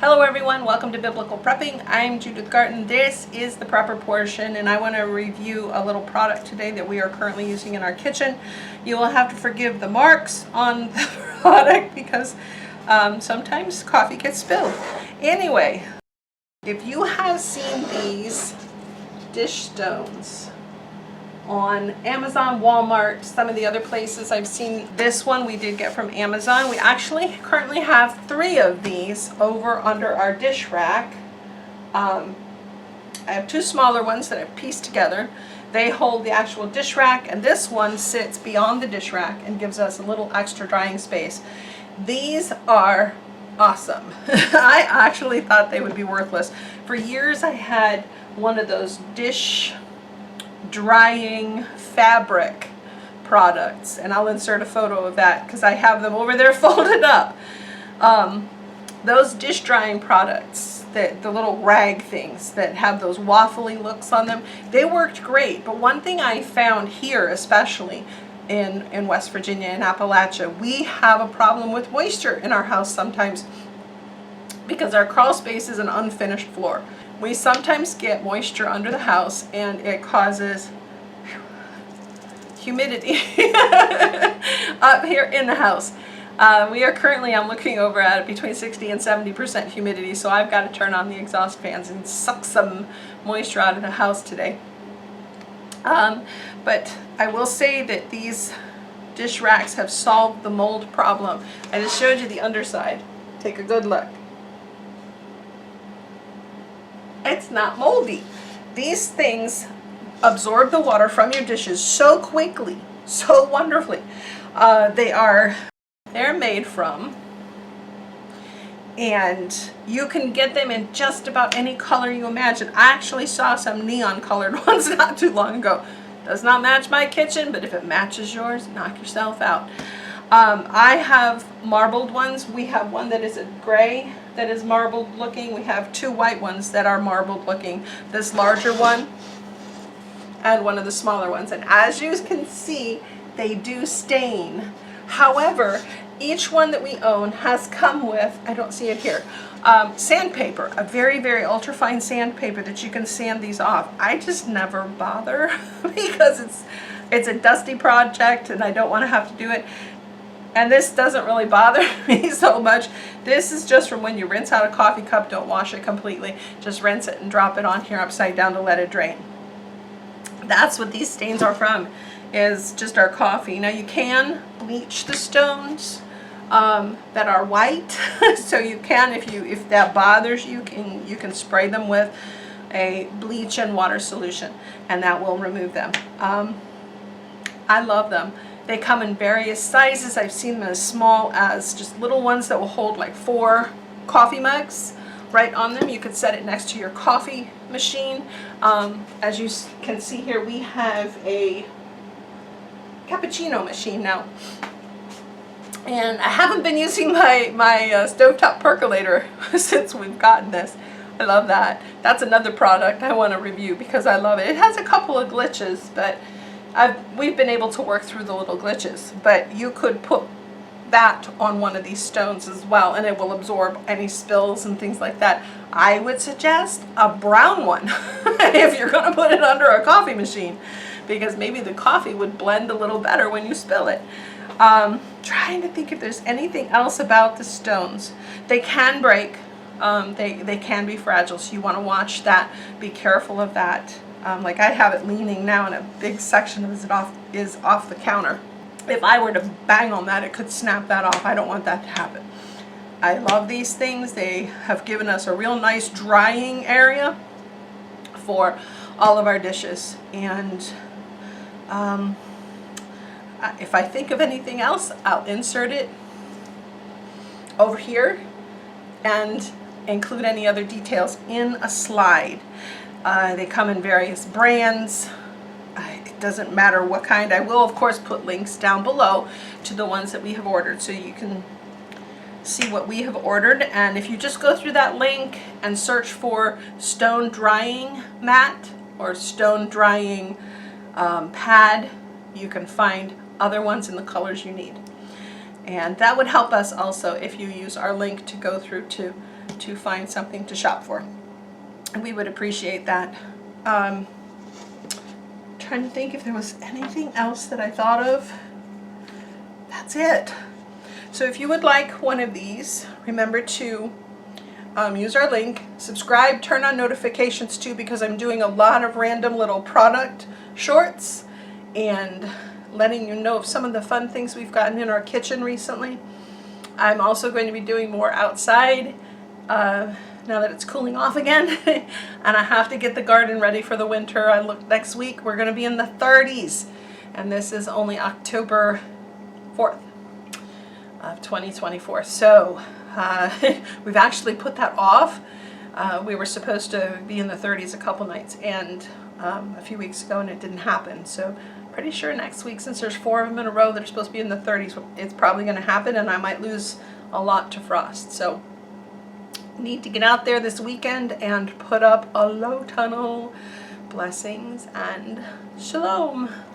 Hello everyone, welcome to Biblical Prepping. I'm Judith Garten. This is the prepper portion, and I want to review a little product today that we are currently using in our kitchen. You will have to forgive the marks on the product because sometimes coffee gets spilled. Anyway, if you have seen these dish stones on Amazon, Walmart, some of the other places I've seen. This one we did get from Amazon. We actually currently have 3 of these over under our dish rack. I have 2 smaller ones that I've pieced together. They hold the actual dish rack, and this one sits beyond the dish rack and gives us a little extra drying space. These are awesome. I actually thought they would be worthless. For years I had one of those dish drying fabric products, and I'll insert a photo of that because I have them over there folded up. Those dish drying products, the little rag things that have those waffly looks on them, they worked great. But one thing I found here, especially in West Virginia and Appalachia, we have a problem with moisture in our house sometimes because our crawl space is an unfinished floor. We sometimes get moisture under the house, and it causes humidity up here in the house. We are currently, I'm looking over at it, between 60 and 70% humidity, so I've got to turn on the exhaust fans and suck some moisture out of the house today. But I will say that these dish racks have solved the mold problem. I just showed you the underside. Take a good look. It's not moldy. These things absorb the water from your dishes so quickly, so wonderfully. They're made from, and you can get them in just about any color you imagine. I actually saw some neon colored ones not too long ago. Does not match my kitchen, but if it matches yours, knock yourself out. I have marbled ones. We have one that is a gray that is marbled looking. We have 2 white ones that are marbled looking. This larger one and one of the smaller ones. And as you can see, they do stain. However, each one that we own has come with, I don't see it here, sandpaper, a very, very ultrafine sandpaper that you can sand these off. I just never bother because it's a dusty project and I don't want to have to do it. And this doesn't really bother me so much. This is just from when you rinse out a coffee cup. Don't wash it completely. Just rinse it and drop it on here upside down to let it drain. That's what these stains are from, is just our coffee. Now you can bleach the stones that are white. So you can, if that bothers you, you can spray them with a bleach and water solution, and that will remove them. I love them. They come in various sizes. I've seen them as small as just little ones that will hold like 4 coffee mugs right on them. You could set it next to your coffee machine. As you can see here, we have a cappuccino machine now. And I haven't been using my stovetop percolator since we've gotten this. I love that. That's another product I want to review because I love it. It has a couple of glitches, but we've been able to work through the little glitches. But you could put that on one of these stones as well, and it will absorb any spills and things like that. I would suggest a brown one if you're going to put it under a coffee machine, because maybe the coffee would blend a little better when you spill it. Trying to think if there's anything else about the stones. They can break. They can be fragile, so you want to watch that. Be careful of that. Like I have it leaning now, and a big section of it is off the counter. If I were to bang on that, it could snap that off. I don't want that to happen. I love these things. They have given us a real nice drying area for all of our dishes. And if I think of anything else, I'll insert it over here and include any other details in a slide. They come in various brands. It doesn't matter what kind. I will, of course, put links down below to the ones that we have ordered so you can see what we have ordered. And if you just go through that link and search for stone drying mat or stone drying pad, you can find other ones in the colors you need. And that would help us also if you use our link to go through to to find something to shop for. And we would appreciate that. Trying to think if there was anything else that I thought of. That's it. So if you would like one of these, remember to use our link, subscribe, turn on notifications too, because I'm doing a lot of random little product shorts and letting you know of some of the fun things we've gotten in our kitchen recently. I'm also going to be doing more outside now that it's cooling off again. And I have to get the garden ready for the winter. I look next week, we're going to be in the 30s. And this is only October 4th of 2024. So we've actually put that off. We were supposed to be in the 30s a couple nights and a few weeks ago, and it didn't happen. So pretty sure next week, since there's 4 of them in a row that are supposed to be in the 30s, it's probably going to happen, and I might lose a lot to frost. So need to get out there this weekend and put up a low tunnel. Blessings and shalom.